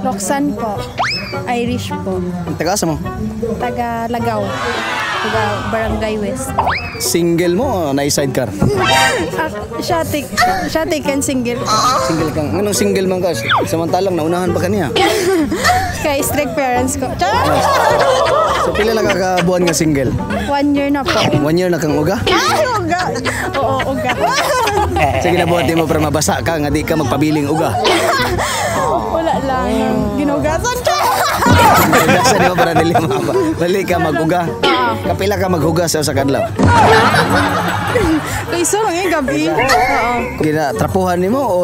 Roxanne po. Irish po. Taga asa mo? Taga Lagaw. Taga Barangay West. Single mo o na-sidecar? Siya taken single. Single kang. Anong single man ka? Samantalang naunahan pa kaniya. Kay strict parents ko. So pila na kakabuhan nga single? 1 year na po. 1 year na kang uga? Uga. Oo, uga. Sige na buhat mo para mabasa ka nga di ka magpabiling uga. Wala lang. Ginugasan ka. Nagdasa mo para dili mapa. Balik ka mag-uga. Kapila ka maghugas sa kadlaw? Kaysa lang yung gabi. Oo. Trapuhan nimo o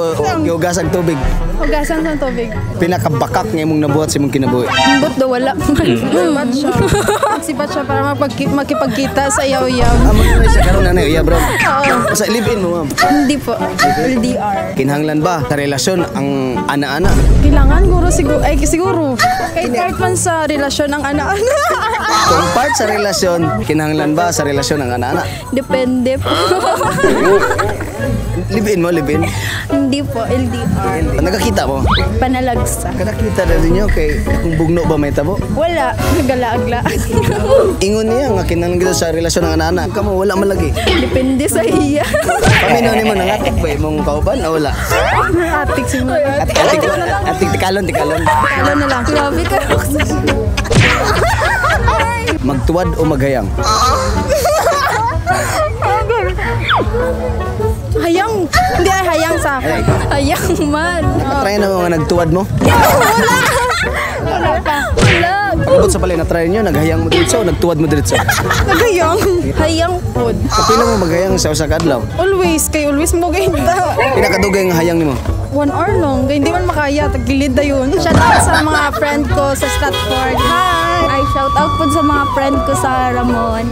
giugas ang tubig? Hugasan sa tubig. Pinakabakak nga imong nabuhat sa imong kinabuhi. But daw wala. Sibat siya. Sibat siya para makipagkita sa yaw-yaw. Amo na siya karon na iya bro. Sa live-in mo ma'am. Hindi po. LDR. Kinahanglan ba sa relasyon ang ana-ana? Kailangan siguro. Kahit part man sa relasyon ng ana-ana. Kung part sa relasyon, kinahanglan ba sa relasyon ang ana-ana? Depende po. Live-in mo, live-in. Hindi po, LDR. Nagkakita mo? Panalagsa. Nakakita na ninyo kay kung bugno ba may tabo? Wala. Nagalaag-laag. Ingon niya nga kinahanglan gito sa relasyon ng ana-ana. Kamo wala man lagi. Depende sa iya. Kami ni mo nangatik ba imong kauban o wala? Atik siguro. Atik tikalon. Ano na lang. Grabe ka. Magtuwad o maghayang? Hayang. Hindi ay hayang sa akin. Hayang man. Try na mga nagtuwad mo? Wala pa. Wala. Abot sa palay na try nyo, naghayang mo diretso o nagtuwad mo diretso? Nagayang. Hayang food. Kapila mo maghayang sa usa ka adlaw? Always. Kay always mo ganda. Pinakadugay nga hayang nimo? 1 hour long. Hindi man makaya. Tagilid na yun. Shout out sa mga friend ko sa Stratford. Hi! Ay, shout out po sa mga friend ko sa Ramon.